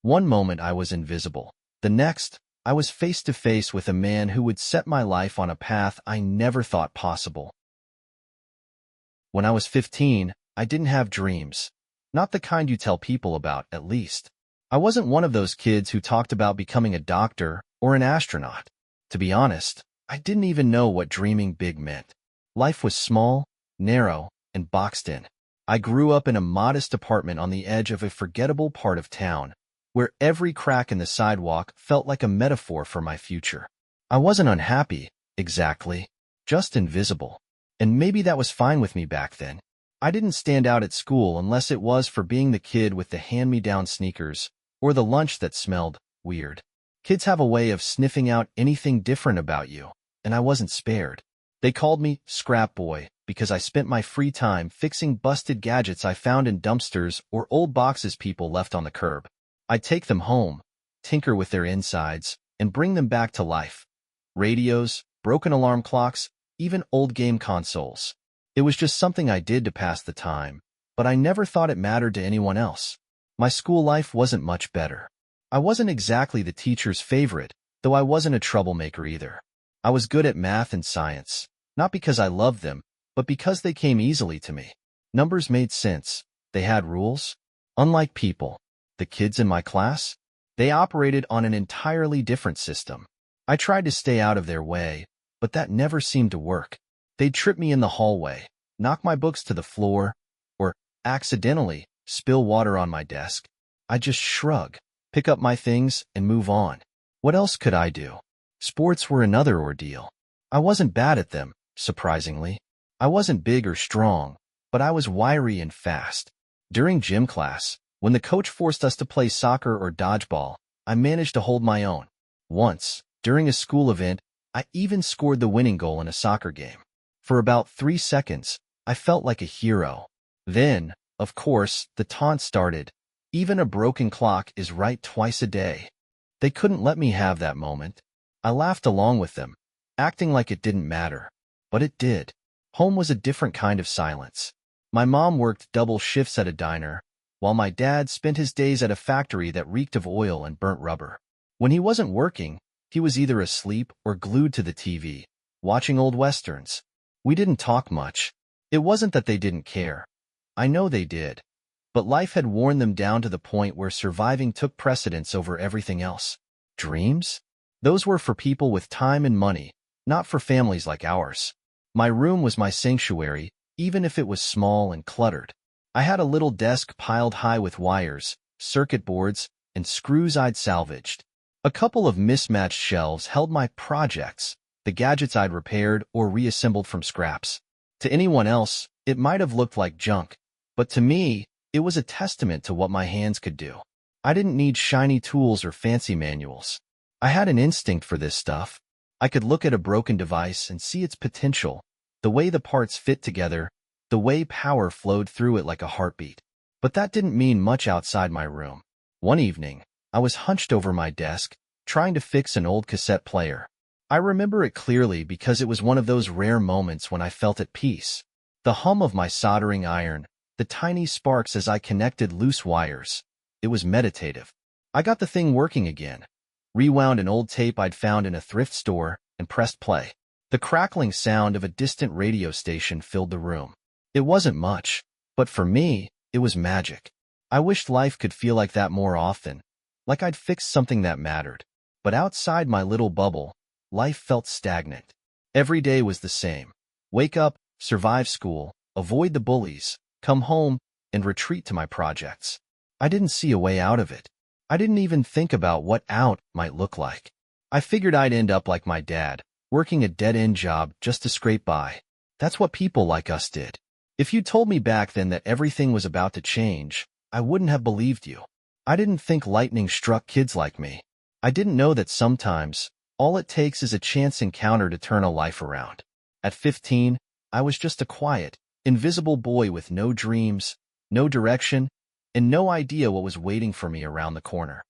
One moment I was invisible. The next, I was face to face with a man who would set my life on a path I never thought possible. When I was 15, I didn't have dreams. Not the kind you tell people about, at least. I wasn't one of those kids who talked about becoming a doctor or an astronaut. To be honest, I didn't even know what dreaming big meant. Life was small, narrow, and boxed in. I grew up in a modest apartment on the edge of a forgettable part of town, where every crack in the sidewalk felt like a metaphor for my future. I wasn't unhappy, exactly, just invisible. And maybe that was fine with me back then. I didn't stand out at school unless it was for being the kid with the hand-me-down sneakers or the lunch that smelled weird. Kids have a way of sniffing out anything different about you, and I wasn't spared. They called me Scrap Boy because I spent my free time fixing busted gadgets I found in dumpsters or old boxes people left on the curb. I'd take them home, tinker with their insides, and bring them back to life. Radios, broken alarm clocks, even old game consoles. It was just something I did to pass the time, but I never thought it mattered to anyone else. My school life wasn't much better. I wasn't exactly the teacher's favorite, though I wasn't a troublemaker either. I was good at math and science, not because I loved them, but because they came easily to me. Numbers made sense. They had rules. Unlike people, the kids in my class, they operated on an entirely different system. I tried to stay out of their way, but that never seemed to work. They'd trip me in the hallway, knock my books to the floor, or, accidentally, spill water on my desk. I'd just shrug, pick up my things, and move on. What else could I do? Sports were another ordeal. I wasn't bad at them, surprisingly. I wasn't big or strong, but I was wiry and fast. During gym class, when the coach forced us to play soccer or dodgeball, I managed to hold my own. Once, during a school event, I even scored the winning goal in a soccer game. For about 3 seconds, I felt like a hero. Then, of course, the taunt started. Even a broken clock is right twice a day. They couldn't let me have that moment. I laughed along with them, acting like it didn't matter. But it did. Home was a different kind of silence. My mom worked double shifts at a diner, while my dad spent his days at a factory that reeked of oil and burnt rubber. When he wasn't working, he was either asleep or glued to the TV, watching old westerns. We didn't talk much. It wasn't that they didn't care. I know they did. But life had worn them down to the point where surviving took precedence over everything else. Dreams? Those were for people with time and money, not for families like ours. My room was my sanctuary, even if it was small and cluttered. I had a little desk piled high with wires, circuit boards, and screws I'd salvaged. A couple of mismatched shelves held my projects, the gadgets I'd repaired or reassembled from scraps. To anyone else, it might have looked like junk, but to me, it was a testament to what my hands could do. I didn't need shiny tools or fancy manuals. I had an instinct for this stuff. I could look at a broken device and see its potential, the way the parts fit together, the way power flowed through it like a heartbeat. But that didn't mean much outside my room. One evening, I was hunched over my desk, trying to fix an old cassette player. I remember it clearly because it was one of those rare moments when I felt at peace. The hum of my soldering iron, the tiny sparks as I connected loose wires. It was meditative. I got the thing working again, rewound an old tape I'd found in a thrift store, and pressed play. The crackling sound of a distant radio station filled the room. It wasn't much, but for me, it was magic. I wished life could feel like that more often, like I'd fixed something that mattered. But outside my little bubble, life felt stagnant. Every day was the same. Wake up, survive school, avoid the bullies, come home, and retreat to my projects. I didn't see a way out of it. I didn't even think about what out might look like. I figured I'd end up like my dad, working a dead-end job just to scrape by. That's what people like us did. If you told me back then that everything was about to change, I wouldn't have believed you. I didn't think lightning struck kids like me. I didn't know that sometimes, all it takes is a chance encounter to turn a life around. At 15, I was just a quiet, invisible boy with no dreams, no direction, and no idea what was waiting for me around the corner.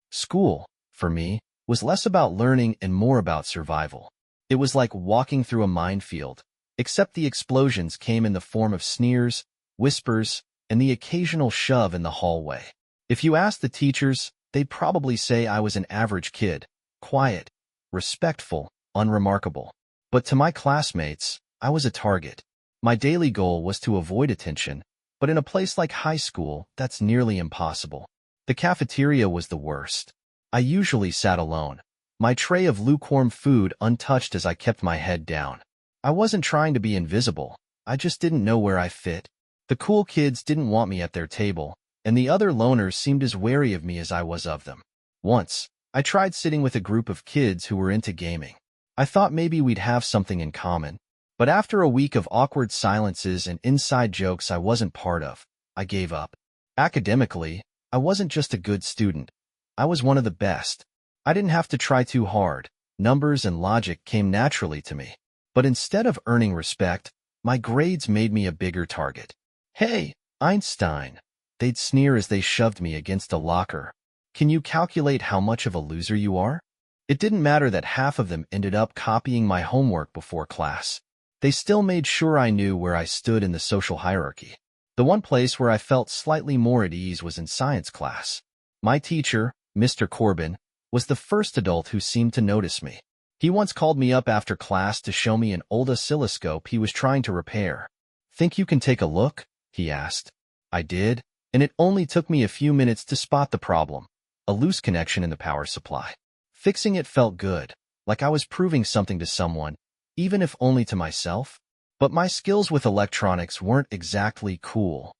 School, for me, was less about learning and more about survival. It was like walking through a minefield, except the explosions came in the form of sneers, whispers, and the occasional shove in the hallway. If you asked the teachers, they'd probably say I was an average kid, quiet, respectful, unremarkable. But to my classmates, I was a target. My daily goal was to avoid attention, but in a place like high school, that's nearly impossible. The cafeteria was the worst. I usually sat alone, my tray of lukewarm food untouched as I kept my head down. I wasn't trying to be invisible, I just didn't know where I fit. The cool kids didn't want me at their table, and the other loners seemed as wary of me as I was of them. Once, I tried sitting with a group of kids who were into gaming. I thought maybe we'd have something in common. But after a week of awkward silences and inside jokes I wasn't part of, I gave up. Academically, I wasn't just a good student. I was one of the best. I didn't have to try too hard. Numbers and logic came naturally to me. But instead of earning respect, my grades made me a bigger target. "Hey, Einstein," they'd sneer as they shoved me against a locker. "Can you calculate how much of a loser you are?" It didn't matter that half of them ended up copying my homework before class. They still made sure I knew where I stood in the social hierarchy. The one place where I felt slightly more at ease was in science class. My teacher, Mr. Corbin, was the first adult who seemed to notice me. He once called me up after class to show me an old oscilloscope he was trying to repair. "Think you can take a look?" he asked. I did, and it only took me a few minutes to spot the problem: a loose connection in the power supply. Fixing it felt good, like I was proving something to someone, even if only to myself. But my skills with electronics weren't exactly cool.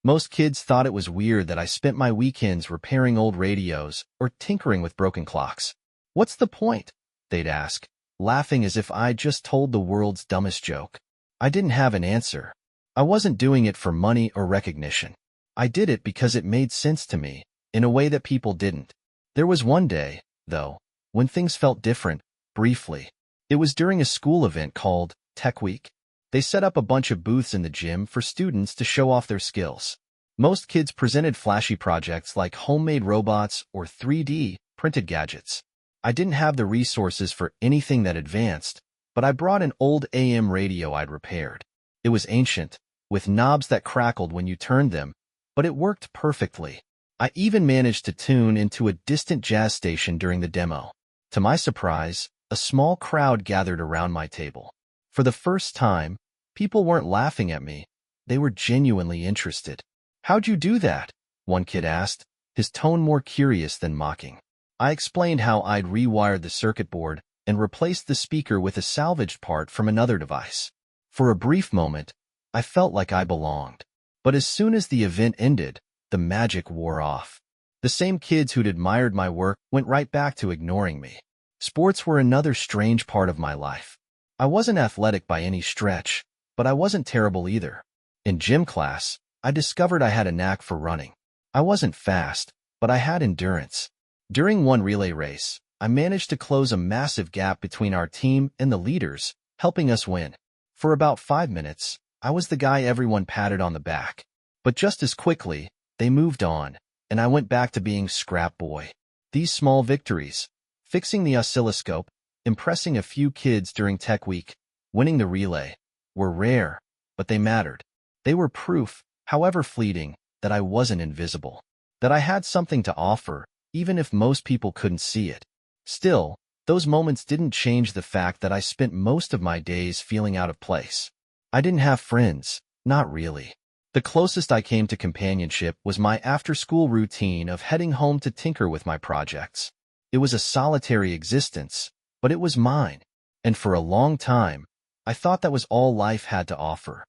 Most kids thought it was weird that I spent my weekends repairing old radios or tinkering with broken clocks. "What's the point?" they'd ask, laughing as if I'd just told the world's dumbest joke. I didn't have an answer. I wasn't doing it for money or recognition. I did it because it made sense to me, in a way that people didn't. There was one day, though, when things felt different, briefly. It was during a school event called Tech Week. They set up a bunch of booths in the gym for students to show off their skills. Most kids presented flashy projects like homemade robots or 3D printed gadgets. I didn't have the resources for anything that advanced, but I brought an old AM radio I'd repaired. It was ancient, with knobs that crackled when you turned them, but it worked perfectly. I even managed to tune into a distant jazz station during the demo. To my surprise, a small crowd gathered around my table. For the first time, people weren't laughing at me. They were genuinely interested. "How'd you do that?" one kid asked, his tone more curious than mocking. I explained how I'd rewired the circuit board and replaced the speaker with a salvaged part from another device. For a brief moment, I felt like I belonged. But as soon as the event ended, the magic wore off. The same kids who'd admired my work went right back to ignoring me. Sports were another strange part of my life. I wasn't athletic by any stretch, but I wasn't terrible either. In gym class, I discovered I had a knack for running. I wasn't fast, but I had endurance. During one relay race, I managed to close a massive gap between our team and the leaders, helping us win. For about 5 minutes, I was the guy everyone patted on the back. But just as quickly, they moved on, and I went back to being scrap boy. These small victories, fixing the oscilloscope, impressing a few kids during Tech Week, winning the relay, were rare, but they mattered. They were proof, however fleeting, that I wasn't invisible, that I had something to offer, even if most people couldn't see it. Still, those moments didn't change the fact that I spent most of my days feeling out of place. I didn't have friends, not really. The closest I came to companionship was my after-school routine of heading home to tinker with my projects. It was a solitary existence, but it was mine, and for a long time, I thought that was all life had to offer.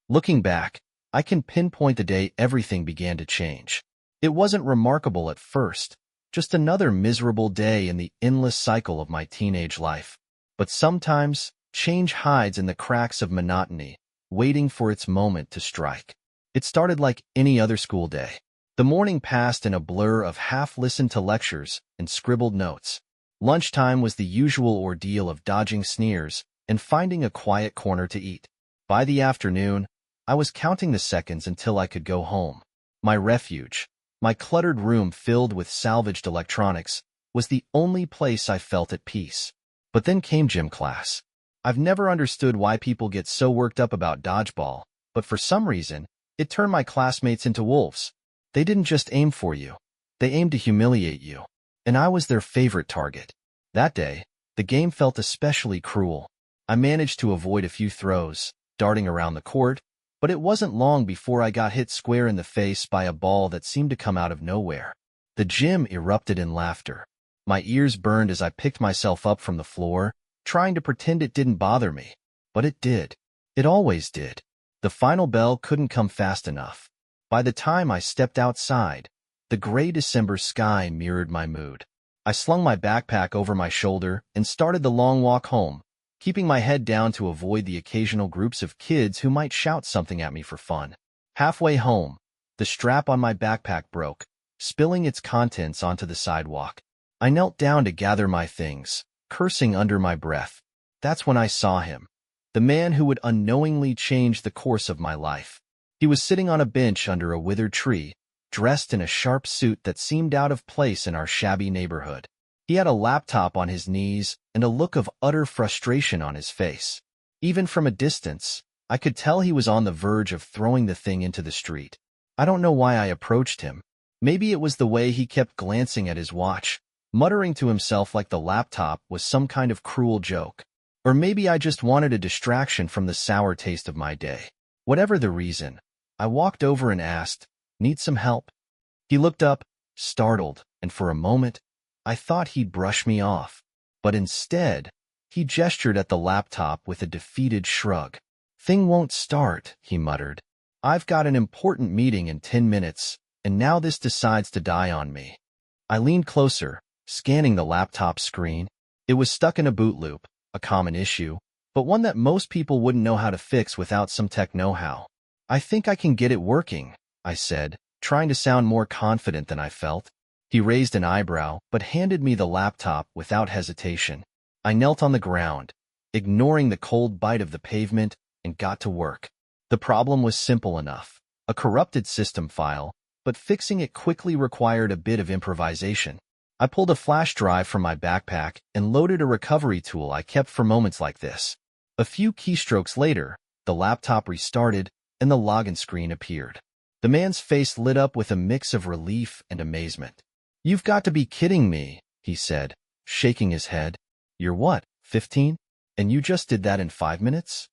Looking back, I can pinpoint the day everything began to change. It wasn't remarkable at first, just another miserable day in the endless cycle of my teenage life. But sometimes, change hides in the cracks of monotony, waiting for its moment to strike. It started like any other school day. The morning passed in a blur of half-listened to lectures and scribbled notes. Lunchtime was the usual ordeal of dodging sneers and finding a quiet corner to eat. By the afternoon, I was counting the seconds until I could go home. My refuge, my cluttered room filled with salvaged electronics, was the only place I felt at peace. But then came gym class. I've never understood why people get so worked up about dodgeball, but for some reason, it turned my classmates into wolves. They didn't just aim for you. They aim to humiliate you. And I was their favorite target. That day, the game felt especially cruel. I managed to avoid a few throws, darting around the court, but it wasn't long before I got hit square in the face by a ball that seemed to come out of nowhere. The gym erupted in laughter. My ears burned as I picked myself up from the floor, trying to pretend it didn't bother me. But it did. It always did. The final bell couldn't come fast enough. By the time I stepped outside, the gray December sky mirrored my mood. I slung my backpack over my shoulder and started the long walk home, keeping my head down to avoid the occasional groups of kids who might shout something at me for fun. Halfway home, the strap on my backpack broke, spilling its contents onto the sidewalk. I knelt down to gather my things, cursing under my breath. That's when I saw him, the man who would unknowingly change the course of my life. He was sitting on a bench under a withered tree, dressed in a sharp suit that seemed out of place in our shabby neighborhood. He had a laptop on his knees and a look of utter frustration on his face. Even from a distance, I could tell he was on the verge of throwing the thing into the street. I don't know why I approached him. Maybe it was the way he kept glancing at his watch, muttering to himself like the laptop was some kind of cruel joke. Or maybe I just wanted a distraction from the sour taste of my day. Whatever the reason, I walked over and asked, "Need some help?" He looked up, startled, and for a moment, I thought he'd brush me off. But instead, he gestured at the laptop with a defeated shrug. "Thing won't start," he muttered. "I've got an important meeting in 10 minutes, and now this decides to die on me." I leaned closer, scanning the laptop screen. It was stuck in a boot loop, a common issue, but one that most people wouldn't know how to fix without some tech know-how. "I think I can get it working," I said, trying to sound more confident than I felt. He raised an eyebrow, but handed me the laptop without hesitation. I knelt on the ground, ignoring the cold bite of the pavement, and got to work. The problem was simple enough, a corrupted system file, but fixing it quickly required a bit of improvisation. I pulled a flash drive from my backpack and loaded a recovery tool I kept for moments like this. A few keystrokes later, the laptop restarted and the login screen appeared. The man's face lit up with a mix of relief and amazement. "You've got to be kidding me," he said, shaking his head. "You're what, 15? And you just did that in 5 minutes?"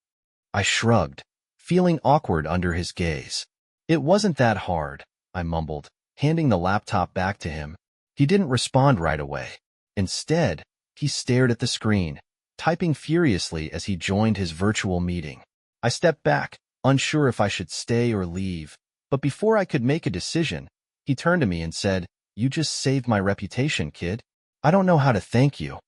I shrugged, feeling awkward under his gaze. "It wasn't that hard," I mumbled, handing the laptop back to him. He didn't respond right away. Instead, he stared at the screen, typing furiously as he joined his virtual meeting. I stepped back, unsure if I should stay or leave, but before I could make a decision, he turned to me and said, "You just saved my reputation, kid. I don't know how to thank you."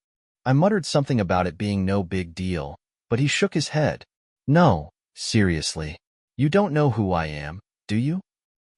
I muttered something about it being no big deal, but he shook his head. "No, seriously. You don't know who I am, do you?"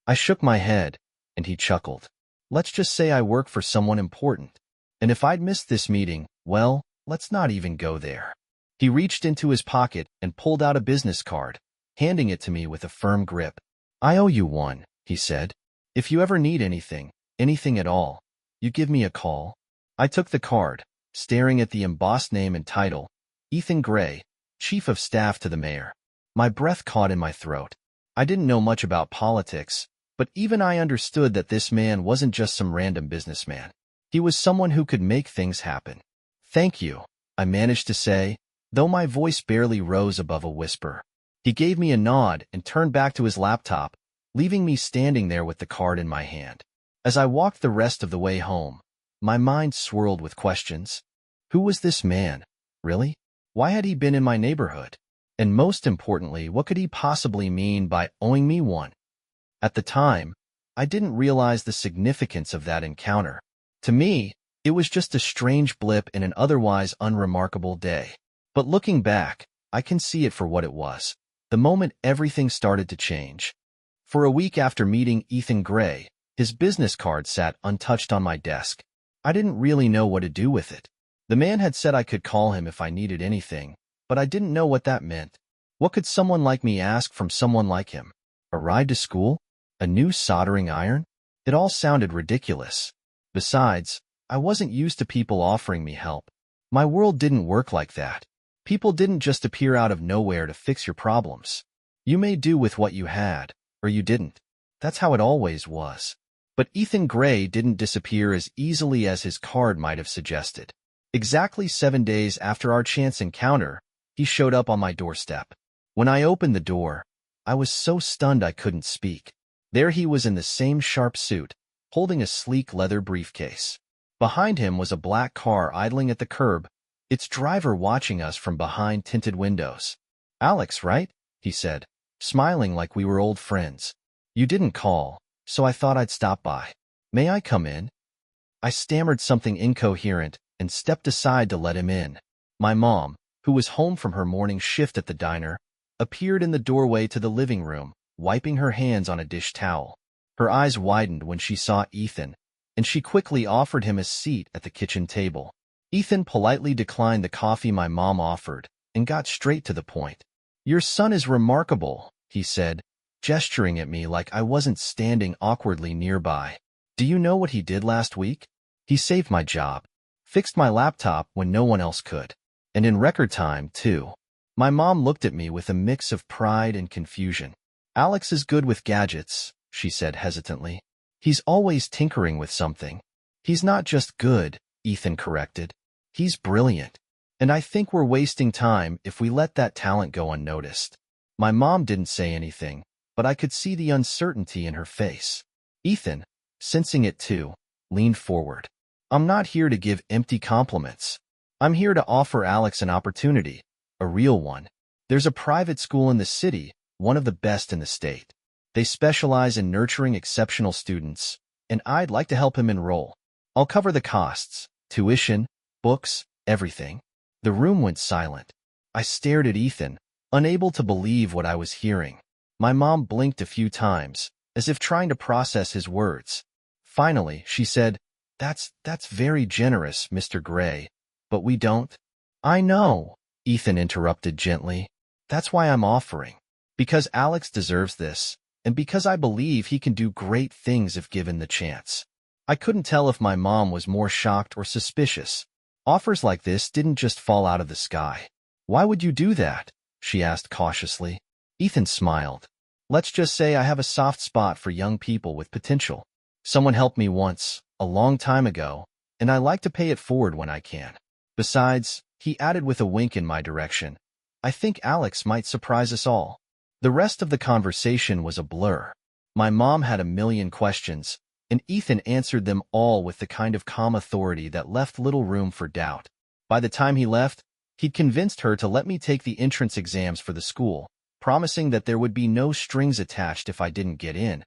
I shook my head, and he chuckled. "Let's just say I work for someone important. And if I'd missed this meeting, well, let's not even go there." He reached into his pocket and pulled out a business card, handing it to me with a firm grip. "I owe you one," he said. "If you ever need anything at all, you give me a call." I took the card, staring at the embossed name and title, Ethan Gray, Chief of Staff to the Mayor. My breath caught in my throat. I didn't know much about politics, but even I understood that this man wasn't just some random businessman. He was someone who could make things happen. "Thank you," I managed to say, though my voice barely rose above a whisper. He gave me a nod and turned back to his laptop, leaving me standing there with the card in my hand. As I walked the rest of the way home, my mind swirled with questions. Who was this man, really? Why had he been in my neighborhood? And most importantly, what could he possibly mean by owing me one? At the time, I didn't realize the significance of that encounter. To me, it was just a strange blip in an otherwise unremarkable day. But looking back, I can see it for what it was. The moment everything started to change. For a week after meeting Ethan Gray, his business card sat untouched on my desk. I didn't really know what to do with it. The man had said I could call him if I needed anything, but I didn't know what that meant. What could someone like me ask from someone like him? A ride to school? A new soldering iron? It all sounded ridiculous. Besides, I wasn't used to people offering me help. My world didn't work like that. People didn't just appear out of nowhere to fix your problems. You made do with what you had, or you didn't. That's how it always was. But Ethan Gray didn't disappear as easily as his card might have suggested. Exactly 7 days after our chance encounter, he showed up on my doorstep. When I opened the door, I was so stunned I couldn't speak. There he was in the same sharp suit, holding a sleek leather briefcase. Behind him was a black car idling at the curb, its driver watching us from behind tinted windows. "Alex, right?" he said, smiling like we were old friends. "You didn't call, so I thought I'd stop by. May I come in?" I stammered something incoherent and stepped aside to let him in. My mom, who was home from her morning shift at the diner, appeared in the doorway to the living room, wiping her hands on a dish towel. Her eyes widened when she saw Ethan, and she quickly offered him a seat at the kitchen table. Ethan politely declined the coffee my mom offered and got straight to the point. "Your son is remarkable," he said, gesturing at me like I wasn't standing awkwardly nearby. "Do you know what he did last week? He saved my job, fixed my laptop when no one else could, and in record time, too." My mom looked at me with a mix of pride and confusion. "Alex is good with gadgets," she said hesitantly. "He's always tinkering with something." "He's not just good," Ethan corrected. "He's brilliant. And I think we're wasting time if we let that talent go unnoticed." My mom didn't say anything, but I could see the uncertainty in her face. Ethan, sensing it too, leaned forward. "I'm not here to give empty compliments. I'm here to offer Alex an opportunity, a real one. There's a private school in the city, one of the best in the state. They specialize in nurturing exceptional students, and I'd like to help him enroll. I'll cover the costs, tuition, books, everything." The room went silent. I stared at Ethan, unable to believe what I was hearing. My mom blinked a few times, as if trying to process his words. Finally, she said, That's very generous, Mr. Gray, but we don't." "I know," Ethan interrupted gently. "That's why I'm offering. Because Alex deserves this, and because I believe he can do great things if given the chance." I couldn't tell if my mom was more shocked or suspicious. Offers like this didn't just fall out of the sky. "Why would you do that?" she asked cautiously. Ethan smiled. "Let's just say I have a soft spot for young people with potential. Someone helped me once, a long time ago, and I like to pay it forward when I can. Besides," he added with a wink in my direction, "I think Alex might surprise us all." The rest of the conversation was a blur. My mom had a million questions, and Ethan answered them all with the kind of calm authority that left little room for doubt. By the time he left, he'd convinced her to let me take the entrance exams for the school, promising that there would be no strings attached if I didn't get in,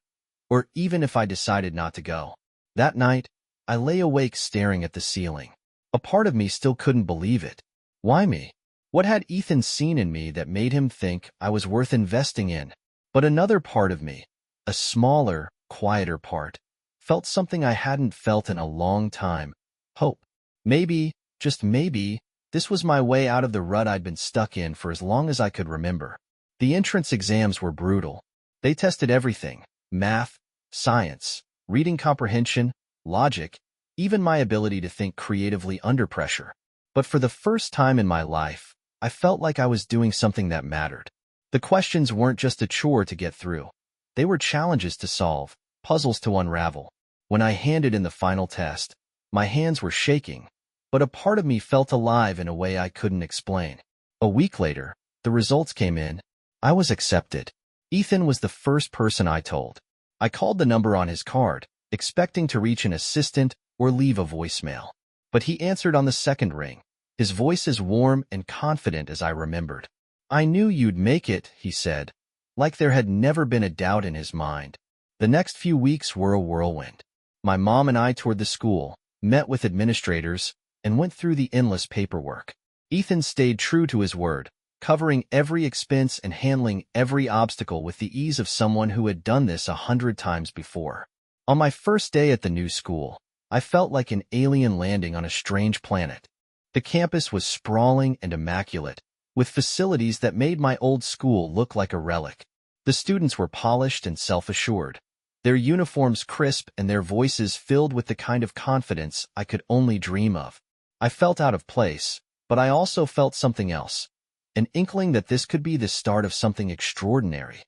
or even if I decided not to go. That night, I lay awake staring at the ceiling. A part of me still couldn't believe it. Why me? What had Ethan seen in me that made him think I was worth investing in? But another part of me, a smaller, quieter part, felt something I hadn't felt in a long time. Hope. Maybe, just maybe, this was my way out of the rut I'd been stuck in for as long as I could remember. The entrance exams were brutal. They tested everything: math, science, reading comprehension, logic, even my ability to think creatively under pressure. But for the first time in my life, I felt like I was doing something that mattered. The questions weren't just a chore to get through. They were challenges to solve, puzzles to unravel. When I handed in the final test, my hands were shaking, but a part of me felt alive in a way I couldn't explain. A week later, the results came in. I was accepted. Ethan was the first person I told. I called the number on his card, expecting to reach an assistant or leave a voicemail. But he answered on the second ring, his voice as warm and confident as I remembered. "I knew you'd make it," he said, like there had never been a doubt in his mind. The next few weeks were a whirlwind. My mom and I toured the school, met with administrators, and went through the endless paperwork. Ethan stayed true to his word, covering every expense and handling every obstacle with the ease of someone who had done this 100 times before. On my first day at the new school, I felt like an alien landing on a strange planet. The campus was sprawling and immaculate, with facilities that made my old school look like a relic. The students were polished and self-assured, their uniforms crisp and their voices filled with the kind of confidence I could only dream of. I felt out of place, but I also felt something else, an inkling that this could be the start of something extraordinary.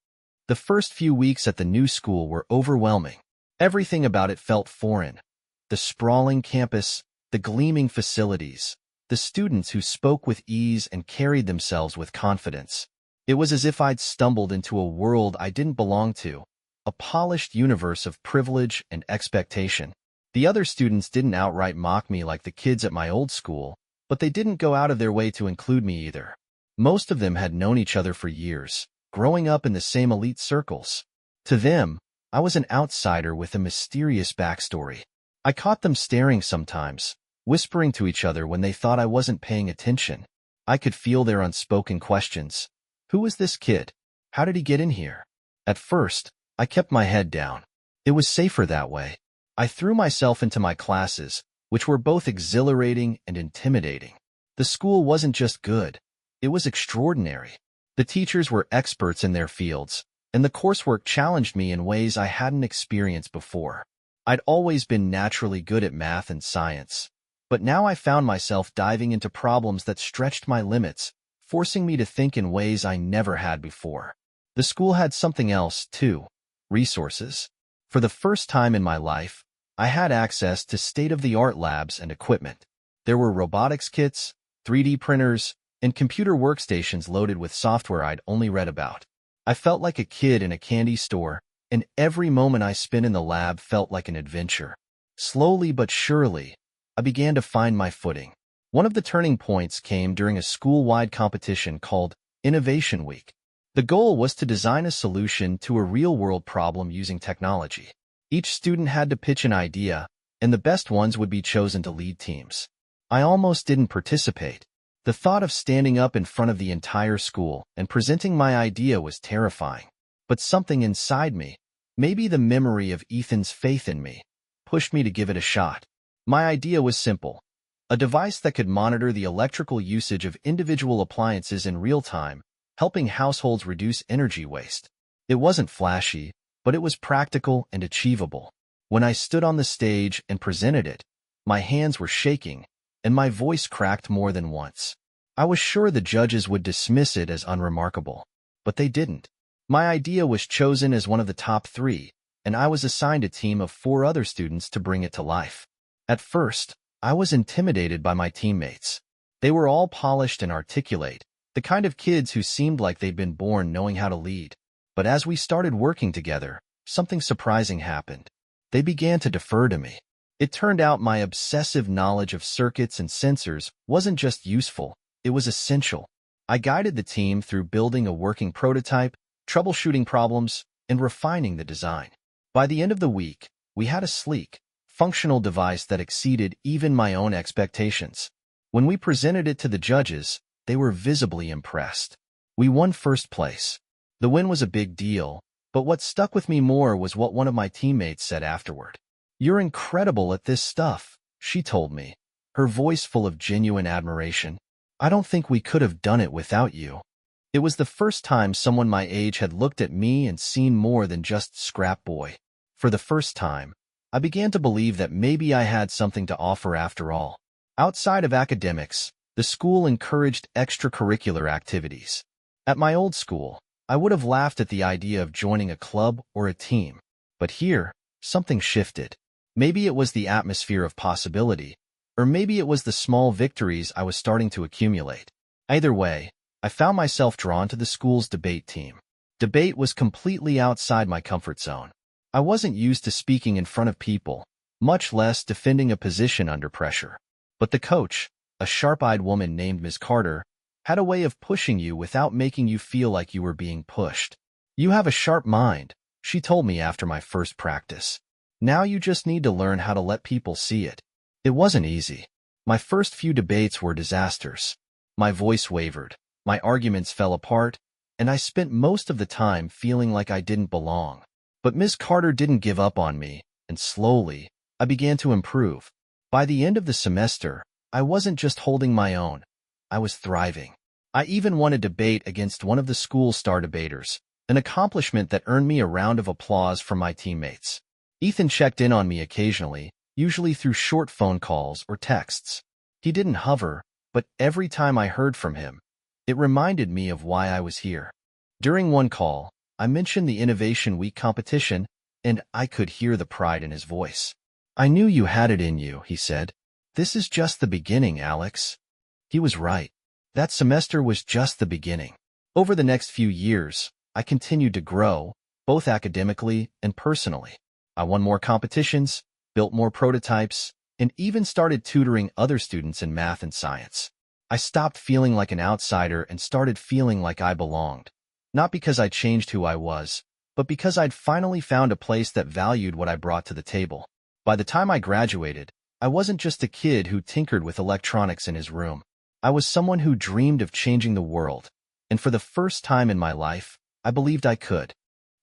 The first few weeks at the new school were overwhelming. Everything about it felt foreign. The sprawling campus, the gleaming facilities, the students who spoke with ease and carried themselves with confidence. It was as if I'd stumbled into a world I didn't belong to, a polished universe of privilege and expectation. The other students didn't outright mock me like the kids at my old school, but they didn't go out of their way to include me either. Most of them had known each other for years, growing up in the same elite circles. To them, I was an outsider with a mysterious backstory. I caught them staring sometimes, whispering to each other when they thought I wasn't paying attention. I could feel their unspoken questions. Who is this kid? How did he get in here? At first, I kept my head down. It was safer that way. I threw myself into my classes, which were both exhilarating and intimidating. The school wasn't just good. It was extraordinary. The teachers were experts in their fields, and the coursework challenged me in ways I hadn't experienced before. I'd always been naturally good at math and science, but now I found myself diving into problems that stretched my limits, forcing me to think in ways I never had before. The school had something else, too: resources. For the first time in my life, I had access to state-of-the-art labs and equipment. There were robotics kits, 3D printers, and computer workstations loaded with software I'd only read about. I felt like a kid in a candy store, and every moment I spent in the lab felt like an adventure. Slowly but surely, I began to find my footing. One of the turning points came during a school-wide competition called Innovation Week. The goal was to design a solution to a real-world problem using technology. Each student had to pitch an idea, and the best ones would be chosen to lead teams. I almost didn't participate. The thought of standing up in front of the entire school and presenting my idea was terrifying. But something inside me, maybe the memory of Ethan's faith in me, pushed me to give it a shot. My idea was simple: a device that could monitor the electrical usage of individual appliances in real time, helping households reduce energy waste. It wasn't flashy, but it was practical and achievable. When I stood on the stage and presented it, my hands were shaking, and my voice cracked more than once. I was sure the judges would dismiss it as unremarkable, but they didn't. My idea was chosen as one of the top 3, and I was assigned a team of 4 other students to bring it to life. At first, I was intimidated by my teammates. They were all polished and articulate, the kind of kids who seemed like they'd been born knowing how to lead. But as we started working together, something surprising happened. They began to defer to me. It turned out my obsessive knowledge of circuits and sensors wasn't just useful, it was essential. I guided the team through building a working prototype, troubleshooting problems, and refining the design. By the end of the week, we had a sleek, functional device that exceeded even my own expectations. When we presented it to the judges, they were visibly impressed. We won first place. The win was a big deal, but what stuck with me more was what one of my teammates said afterward. "You're incredible at this stuff," she told me, her voice full of genuine admiration. "I don't think we could have done it without you." It was the first time someone my age had looked at me and seen more than just scrap boy. For the first time, I began to believe that maybe I had something to offer after all. Outside of academics, the school encouraged extracurricular activities. At my old school, I would have laughed at the idea of joining a club or a team. But here, something shifted. Maybe it was the atmosphere of possibility, or maybe it was the small victories I was starting to accumulate. Either way, I found myself drawn to the school's debate team. Debate was completely outside my comfort zone. I wasn't used to speaking in front of people, much less defending a position under pressure. But the coach, a sharp-eyed woman named Ms. Carter, had a way of pushing you without making you feel like you were being pushed. "You have a sharp mind," she told me after my first practice. "Now you just need to learn how to let people see it." It wasn't easy. My first few debates were disasters. My voice wavered, my arguments fell apart, and I spent most of the time feeling like I didn't belong. But Ms. Carter didn't give up on me, and slowly, I began to improve. By the end of the semester, I wasn't just holding my own, I was thriving. I even won a debate against one of the school's star debaters, an accomplishment that earned me a round of applause from my teammates. Ethan checked in on me occasionally, usually through short phone calls or texts. He didn't hover, but every time I heard from him, it reminded me of why I was here. During one call, I mentioned the Innovation Week competition, and I could hear the pride in his voice. "I knew you had it in you," he said. "This is just the beginning, Alex." He was right. That semester was just the beginning. Over the next few years, I continued to grow, both academically and personally. I won more competitions, built more prototypes, and even started tutoring other students in math and science. I stopped feeling like an outsider and started feeling like I belonged. Not because I changed who I was, but because I'd finally found a place that valued what I brought to the table. By the time I graduated, I wasn't just a kid who tinkered with electronics in his room. I was someone who dreamed of changing the world, and for the first time in my life, I believed I could.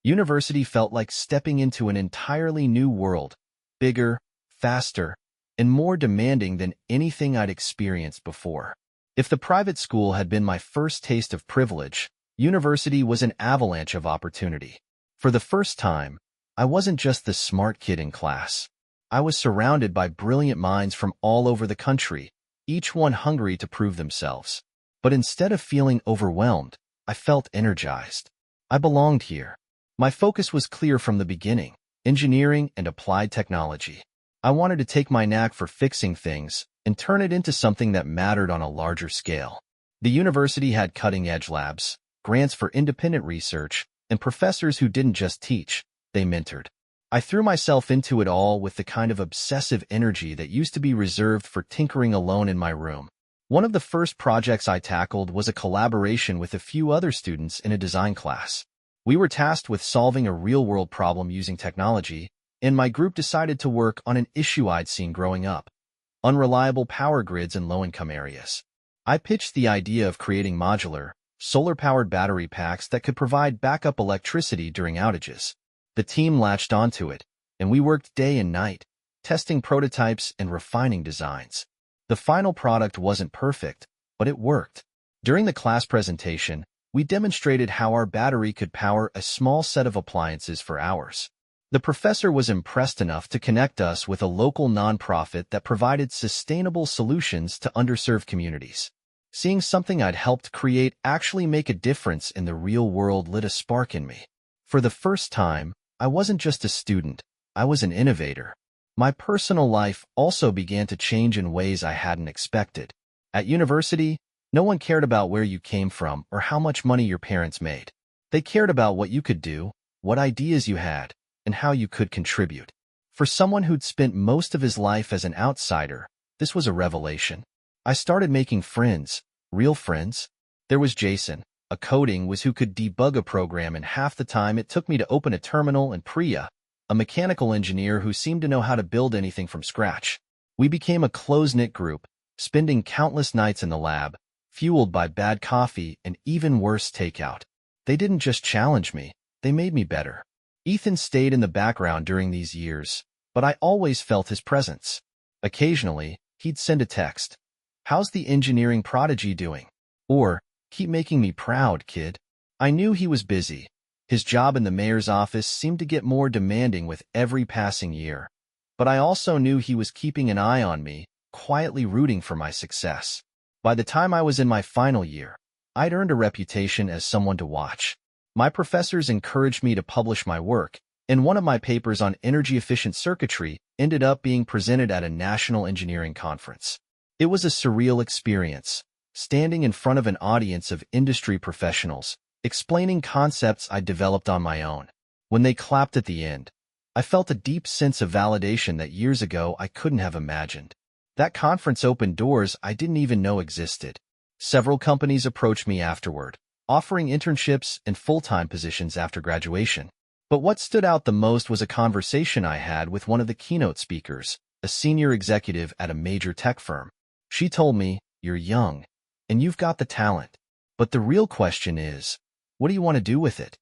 University felt like stepping into an entirely new world, bigger, faster, and more demanding than anything I'd experienced before. If the private school had been my first taste of privilege, university was an avalanche of opportunity. For the first time, I wasn't just the smart kid in class. I was surrounded by brilliant minds from all over the country, each one hungry to prove themselves. But instead of feeling overwhelmed, I felt energized. I belonged here. My focus was clear from the beginning: engineering and applied technology. I wanted to take my knack for fixing things and turn it into something that mattered on a larger scale. The university had cutting-edge labs, grants for independent research, and professors who didn't just teach, they mentored. I threw myself into it all with the kind of obsessive energy that used to be reserved for tinkering alone in my room. One of the first projects I tackled was a collaboration with a few other students in a design class. We were tasked with solving a real-world problem using technology, and my group decided to work on an issue I'd seen growing up: unreliable power grids in low-income areas. I pitched the idea of creating modular, solar-powered battery packs that could provide backup electricity during outages. The team latched onto it, and we worked day and night, testing prototypes and refining designs. The final product wasn't perfect, but it worked. During the class presentation, we demonstrated how our battery could power a small set of appliances for hours. The professor was impressed enough to connect us with a local nonprofit that provided sustainable solutions to underserved communities. Seeing something I'd helped create actually make a difference in the real world lit a spark in me. For the first time, I wasn't just a student, I was an innovator. My personal life also began to change in ways I hadn't expected. At university, no one cared about where you came from or how much money your parents made. They cared about what you could do, what ideas you had, and how you could contribute. For someone who'd spent most of his life as an outsider, this was a revelation. I started making friends, real friends. There was Jason, a coding whiz who could debug a program in half the time it took me to open a terminal, and Priya, a mechanical engineer who seemed to know how to build anything from scratch. We became a close-knit group, spending countless nights in the lab, fueled by bad coffee and even worse takeout. They didn't just challenge me, they made me better. Ethan stayed in the background during these years, but I always felt his presence. Occasionally, he'd send a text: "How's the engineering prodigy doing?" Or, "Keep making me proud, kid." I knew he was busy. His job in the mayor's office seemed to get more demanding with every passing year. But I also knew he was keeping an eye on me, quietly rooting for my success. By the time I was in my final year, I'd earned a reputation as someone to watch. My professors encouraged me to publish my work, and one of my papers on energy-efficient circuitry ended up being presented at a national engineering conference. It was a surreal experience, standing in front of an audience of industry professionals, explaining concepts I developed on my own. When they clapped at the end, I felt a deep sense of validation that years ago I couldn't have imagined. That conference opened doors I didn't even know existed. Several companies approached me afterward, offering internships and full-time positions after graduation. But what stood out the most was a conversation I had with one of the keynote speakers, a senior executive at a major tech firm. She told me, "You're young, and you've got the talent. But the real question is, what do you want to do with it?"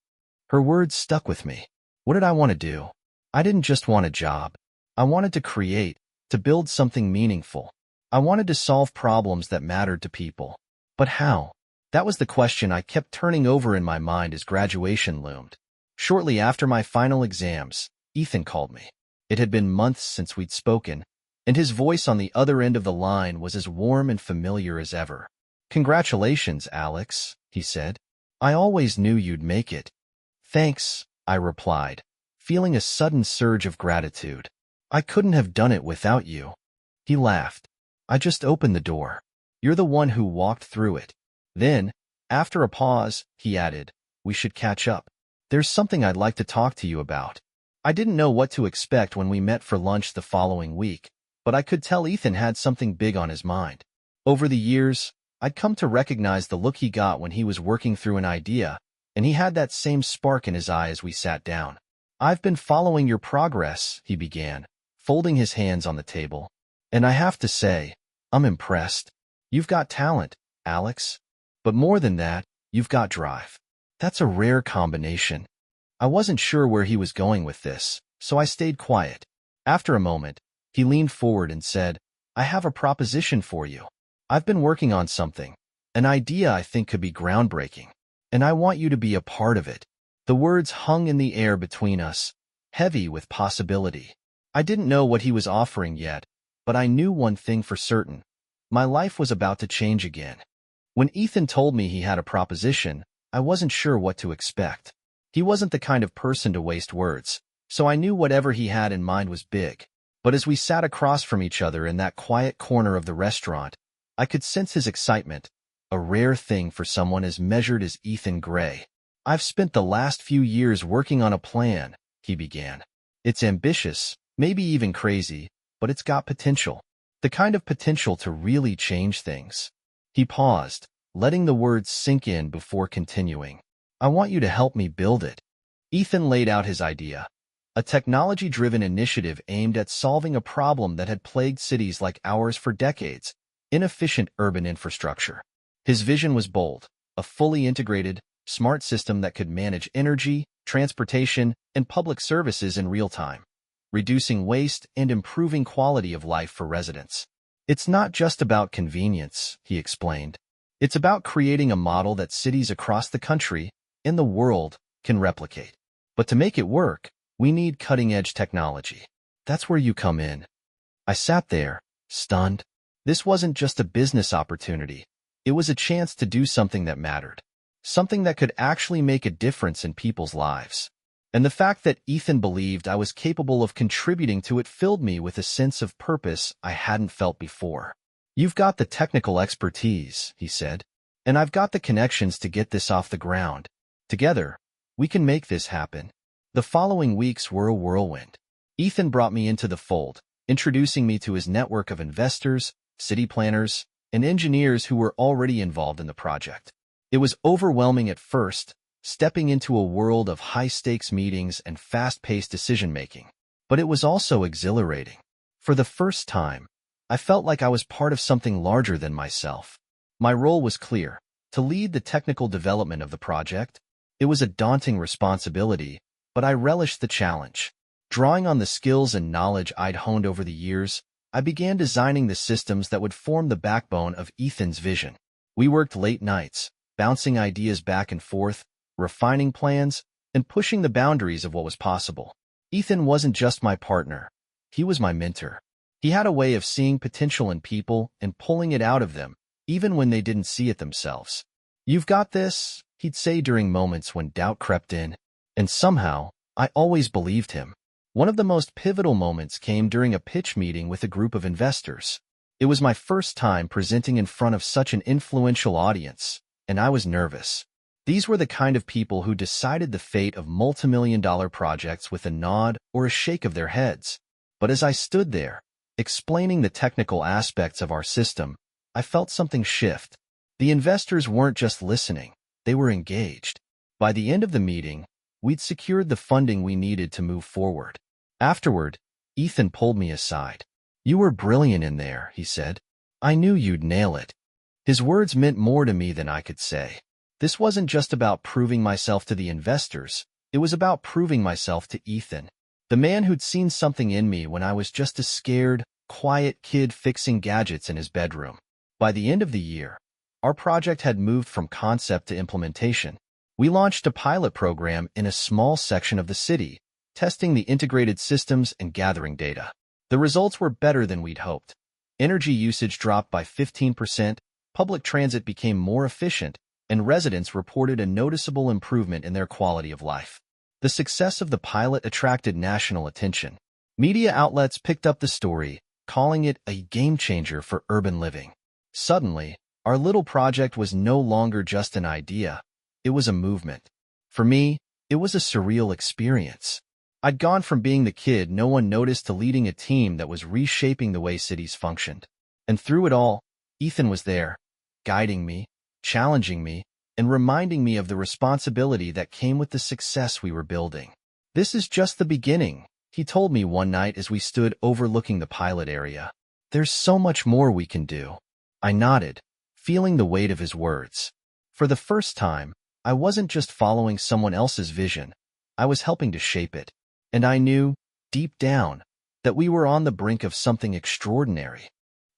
Her words stuck with me. What did I want to do? I didn't just want a job. I wanted to create, to build something meaningful. I wanted to solve problems that mattered to people. But how? That was the question I kept turning over in my mind as graduation loomed. Shortly after my final exams, Ethan called me. It had been months since we'd spoken, and his voice on the other end of the line was as warm and familiar as ever. "Congratulations, Alex," he said. "I always knew you'd make it." "Thanks," I replied, feeling a sudden surge of gratitude. I couldn't have done it without you. He laughed. I just opened the door. You're the one who walked through it. Then, after a pause, he added, we should catch up. There's something I'd like to talk to you about. I didn't know what to expect when we met for lunch the following week, but I could tell Ethan had something big on his mind. Over the years, I'd come to recognize the look he got when he was working through an idea, and he had that same spark in his eye as we sat down. I've been following your progress, he began, folding his hands on the table. And I have to say, I'm impressed. You've got talent, Alex. But more than that, you've got drive. That's a rare combination. I wasn't sure where he was going with this, so I stayed quiet. After a moment, he leaned forward and said, I have a proposition for you. I've been working on something, an idea I think could be groundbreaking, and I want you to be a part of it. The words hung in the air between us, heavy with possibility. I didn't know what he was offering yet, but I knew one thing for certain. My life was about to change again. When Ethan told me he had a proposition, I wasn't sure what to expect. He wasn't the kind of person to waste words, so I knew whatever he had in mind was big. But as we sat across from each other in that quiet corner of the restaurant, I could sense his excitement, a rare thing for someone as measured as Ethan Gray. I've spent the last few years working on a plan, he began. It's ambitious, maybe even crazy, but it's got potential. The kind of potential to really change things. He paused, letting the words sink in before continuing. I want you to help me build it. Ethan laid out his idea. A technology-driven initiative aimed at solving a problem that had plagued cities like ours for decades, inefficient urban infrastructure. His vision was bold, a fully integrated, smart system that could manage energy, transportation, and public services in real time, reducing waste and improving quality of life for residents. It's not just about convenience, he explained. It's about creating a model that cities across the country and the world can replicate. But to make it work, we need cutting-edge technology. That's where you come in. I sat there, stunned. This wasn't just a business opportunity. It was a chance to do something that mattered. Something that could actually make a difference in people's lives. And the fact that Ethan believed I was capable of contributing to it filled me with a sense of purpose I hadn't felt before. You've got the technical expertise, he said, and I've got the connections to get this off the ground. Together, we can make this happen. The following weeks were a whirlwind. Ethan brought me into the fold, introducing me to his network of investors, city planners, and engineers who were already involved in the project. It was overwhelming at first, stepping into a world of high-stakes meetings and fast-paced decision-making. But it was also exhilarating. For the first time, I felt like I was part of something larger than myself. My role was clear, to lead the technical development of the project. It was a daunting responsibility, but I relished the challenge. Drawing on the skills and knowledge I'd honed over the years, I began designing the systems that would form the backbone of Ethan's vision. We worked late nights, bouncing ideas back and forth, refining plans, and pushing the boundaries of what was possible. Ethan wasn't just my partner. He was my mentor. He had a way of seeing potential in people and pulling it out of them, even when they didn't see it themselves. You've got this, he'd say during moments when doubt crept in. And somehow, I always believed him. One of the most pivotal moments came during a pitch meeting with a group of investors. It was my first time presenting in front of such an influential audience, and I was nervous. These were the kind of people who decided the fate of multimillion-dollar projects with a nod or a shake of their heads. But as I stood there, explaining the technical aspects of our system, I felt something shift. The investors weren't just listening, they were engaged. By the end of the meeting, we'd secured the funding we needed to move forward. Afterward, Ethan pulled me aside. You were brilliant in there, he said. I knew you'd nail it. His words meant more to me than I could say. This wasn't just about proving myself to the investors. It was about proving myself to Ethan, the man who'd seen something in me when I was just a scared, quiet kid fixing gadgets in his bedroom. By the end of the year, our project had moved from concept to implementation. We launched a pilot program in a small section of the city, testing the integrated systems and gathering data. The results were better than we'd hoped. Energy usage dropped by 15%, public transit became more efficient, and residents reported a noticeable improvement in their quality of life. The success of the pilot attracted national attention. Media outlets picked up the story, calling it a game-changer for urban living. Suddenly, our little project was no longer just an idea. It was a movement. For me, it was a surreal experience. I'd gone from being the kid no one noticed to leading a team that was reshaping the way cities functioned. And through it all, Ethan was there, guiding me, challenging me, and reminding me of the responsibility that came with the success we were building. "This is just the beginning," he told me one night as we stood overlooking the pilot area. "There's so much more we can do." I nodded, feeling the weight of his words. For the first time, I wasn't just following someone else's vision. I was helping to shape it. And I knew, deep down, that we were on the brink of something extraordinary.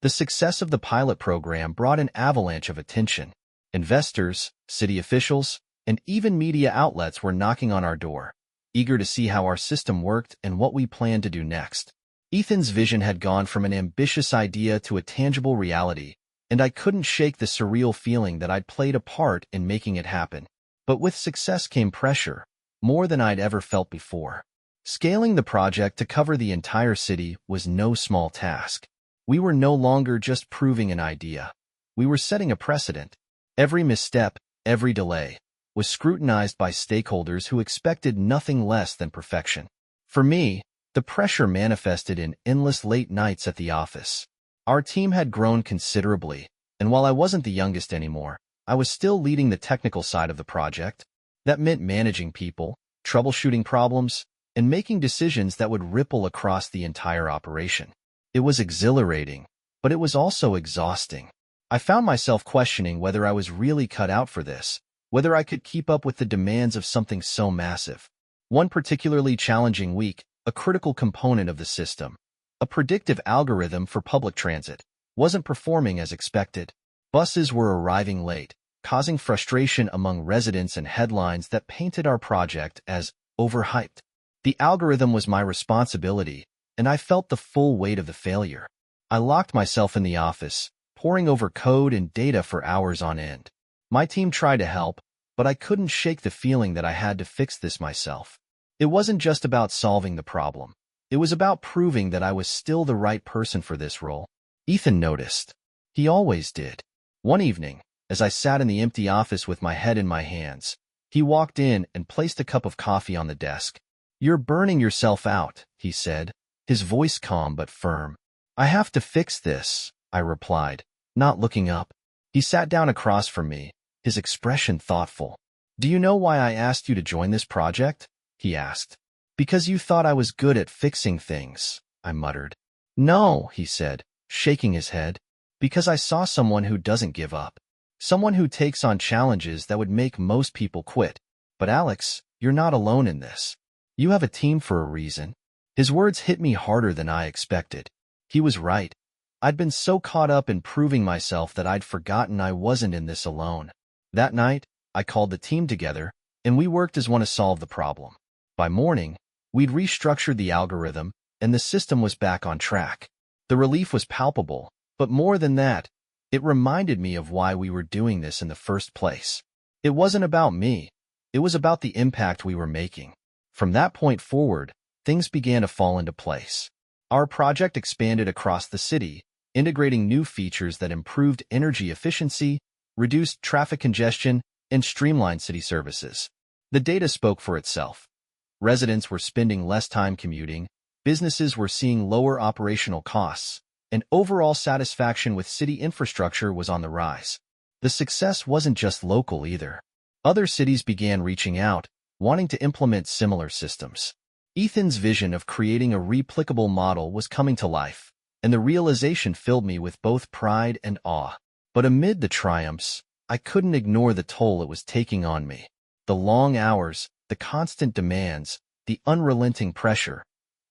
The success of the pilot program brought an avalanche of attention. Investors, city officials, and even media outlets were knocking on our door, eager to see how our system worked and what we planned to do next. Ethan's vision had gone from an ambitious idea to a tangible reality, and I couldn't shake the surreal feeling that I'd played a part in making it happen. But with success came pressure, more than I'd ever felt before. Scaling the project to cover the entire city was no small task. We were no longer just proving an idea. We were setting a precedent. Every misstep, every delay, was scrutinized by stakeholders who expected nothing less than perfection. For me, the pressure manifested in endless late nights at the office. Our team had grown considerably, and while I wasn't the youngest anymore, I was still leading the technical side of the project. That meant managing people, troubleshooting problems, and making decisions that would ripple across the entire operation. It was exhilarating, but it was also exhausting. I found myself questioning whether I was really cut out for this, whether I could keep up with the demands of something so massive. One particularly challenging week, a critical component of the system, a predictive algorithm for public transit, wasn't performing as expected. Buses were arriving late, causing frustration among residents and headlines that painted our project as overhyped. The algorithm was my responsibility, and I felt the full weight of the failure. I locked myself in the office, poring over code and data for hours on end. My team tried to help, but I couldn't shake the feeling that I had to fix this myself. It wasn't just about solving the problem. It was about proving that I was still the right person for this role. Ethan noticed. He always did. One evening, as I sat in the empty office with my head in my hands, he walked in and placed a cup of coffee on the desk. "You're burning yourself out," he said, his voice calm but firm. "I have to fix this," I replied, not looking up. He sat down across from me, his expression thoughtful. "Do you know why I asked you to join this project?" he asked. "Because you thought I was good at fixing things," I muttered. "No," he said, shaking his head. "Because I saw someone who doesn't give up. Someone who takes on challenges that would make most people quit. But Alex, you're not alone in this. You have a team for a reason." His words hit me harder than I expected. He was right. I'd been so caught up in proving myself that I'd forgotten I wasn't in this alone. That night, I called the team together, and we worked as one to solve the problem. By morning, we'd restructured the algorithm, and the system was back on track. The relief was palpable, but more than that, it reminded me of why we were doing this in the first place. It wasn't about me. It was about the impact we were making. From that point forward, things began to fall into place. Our project expanded across the city, integrating new features that improved energy efficiency, reduced traffic congestion, and streamlined city services. The data spoke for itself. Residents were spending less time commuting, businesses were seeing lower operational costs, and overall satisfaction with city infrastructure was on the rise. The success wasn't just local either. Other cities began reaching out, wanting to implement similar systems. Ethan's vision of creating a replicable model was coming to life, and the realization filled me with both pride and awe. But amid the triumphs, I couldn't ignore the toll it was taking on me. The long hours, the constant demands, the unrelenting pressure.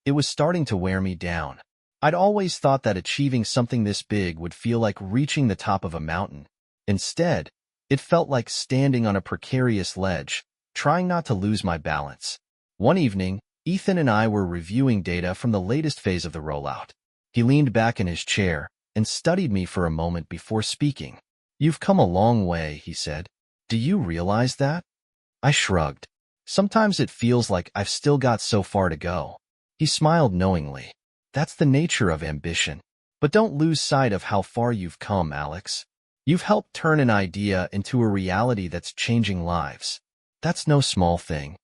It was starting to wear me down. I'd always thought that achieving something this big would feel like reaching the top of a mountain. Instead, it felt like standing on a precarious ledge, trying not to lose my balance. One evening, Ethan and I were reviewing data from the latest phase of the rollout. He leaned back in his chair and studied me for a moment before speaking. "You've come a long way," he said. "Do you realize that?" I shrugged. Sometimes it feels like I've still got so far to go." He smiled knowingly. "That's the nature of ambition. But don't lose sight of how far you've come, Alex. You've helped turn an idea into a reality that's changing lives. That's no small thing."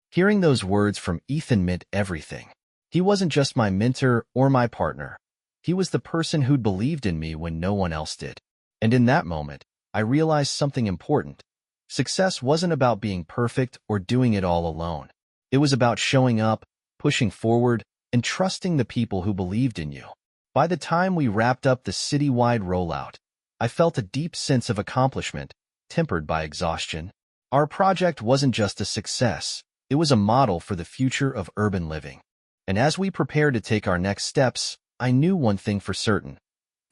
Hearing those words from Ethan meant everything. He wasn't just my mentor or my partner. He was the person who'd believed in me when no one else did. And in that moment, I realized something important. Success wasn't about being perfect or doing it all alone. It was about showing up, pushing forward, and trusting the people who believed in you. By the time we wrapped up the citywide rollout, I felt a deep sense of accomplishment, tempered by exhaustion. Our project wasn't just a success. It was a model for the future of urban living. And as we prepared to take our next steps, I knew one thing for certain.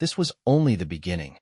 This was only the beginning.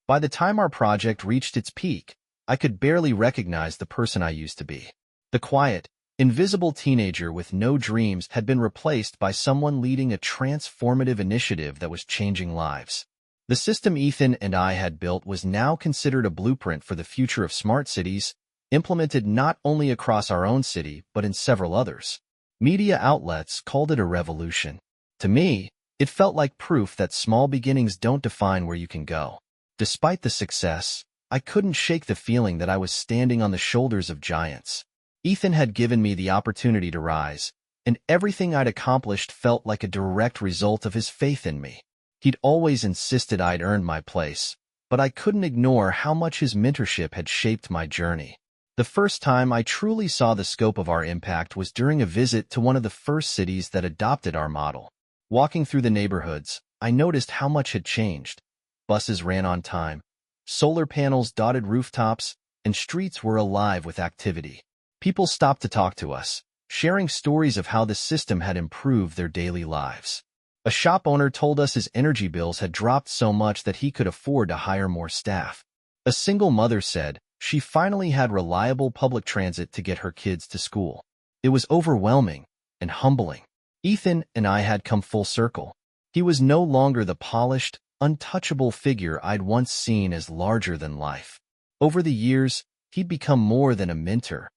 By the time our project reached its peak, I could barely recognize the person I used to be. The quiet, invisible teenager with no dreams had been replaced by someone leading a transformative initiative that was changing lives. The system Ethan and I had built was now considered a blueprint for the future of smart cities, implemented not only across our own city but in several others. Media outlets called it a revolution. To me, it felt like proof that small beginnings don't define where you can go. Despite the success, I couldn't shake the feeling that I was standing on the shoulders of giants. Ethan had given me the opportunity to rise, and everything I'd accomplished felt like a direct result of his faith in me. He'd always insisted I'd earned my place, but I couldn't ignore how much his mentorship had shaped my journey. The first time I truly saw the scope of our impact was during a visit to one of the first cities that adopted our model. Walking through the neighborhoods, I noticed how much had changed. Buses ran on time, solar panels dotted rooftops, and streets were alive with activity. People stopped to talk to us, sharing stories of how the system had improved their daily lives. A shop owner told us his energy bills had dropped so much that he could afford to hire more staff. A single mother said she finally had reliable public transit to get her kids to school. It was overwhelming and humbling. Ethan and I had come full circle. He was no longer the polished, untouchable figure I'd once seen as larger than life. Over the years, he'd become more than a mentor.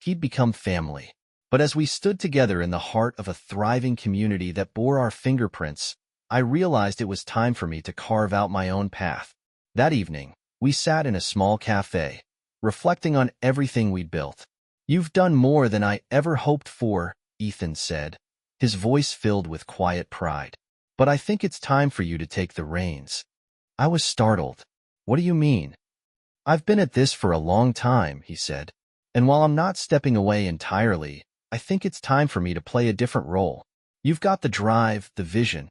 He'd become family. But as we stood together in the heart of a thriving community that bore our fingerprints, I realized it was time for me to carve out my own path. That evening, we sat in a small cafe, reflecting on everything we'd built. "You've done more than I ever hoped for," Ethan said, his voice filled with quiet pride. "But I think it's time for you to take the reins." I was startled. "What do you mean?" "I've been at this for a long time," he said. "And while I'm not stepping away entirely, I think it's time for me to play a different role. You've got the drive, the vision.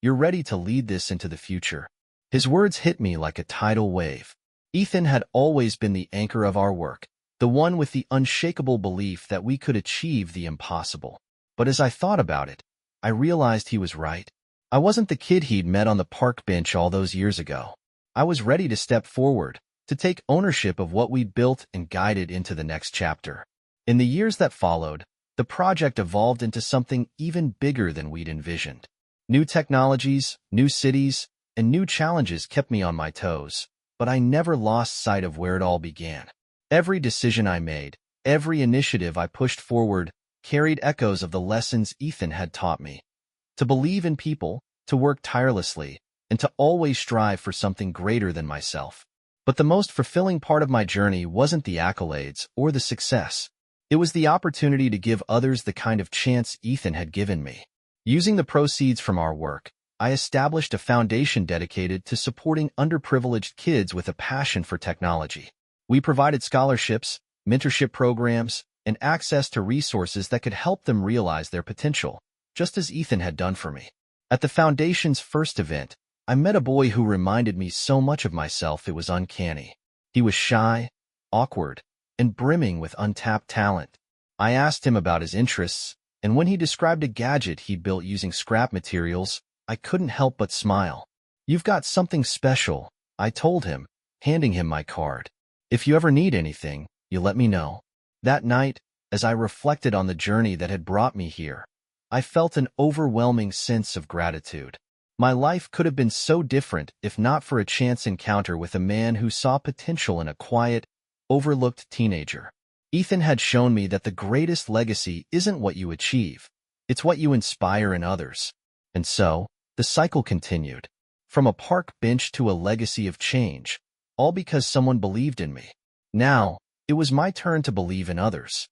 You're ready to lead this into the future." His words hit me like a tidal wave. Ethan had always been the anchor of our work, the one with the unshakable belief that we could achieve the impossible. But as I thought about it, I realized he was right. I wasn't the kid he'd met on the park bench all those years ago. I was ready to step forward, to take ownership of what we'd built and guide it into the next chapter. In the years that followed, the project evolved into something even bigger than we'd envisioned. New technologies, new cities, and new challenges kept me on my toes, but I never lost sight of where it all began. Every decision I made, every initiative I pushed forward, carried echoes of the lessons Ethan had taught me. To believe in people, to work tirelessly, and to always strive for something greater than myself. But the most fulfilling part of my journey wasn't the accolades or the success. It was the opportunity to give others the kind of chance Ethan had given me. Using the proceeds from our work, I established a foundation dedicated to supporting underprivileged kids with a passion for technology. We provided scholarships, mentorship programs, and access to resources that could help them realize their potential, just as Ethan had done for me. At the foundation's first event, I met a boy who reminded me so much of myself it was uncanny. He was shy, awkward, and brimming with untapped talent. I asked him about his interests, and when he described a gadget he'd built using scrap materials, I couldn't help but smile. "You've got something special," I told him, handing him my card. "If you ever need anything, you let me know." That night, as I reflected on the journey that had brought me here, I felt an overwhelming sense of gratitude. My life could have been so different if not for a chance encounter with a man who saw potential in a quiet, overlooked teenager. Ethan had shown me that the greatest legacy isn't what you achieve. It's what you inspire in others. And so, the cycle continued. From a park bench to a legacy of change, all because someone believed in me. Now, it was my turn to believe in others.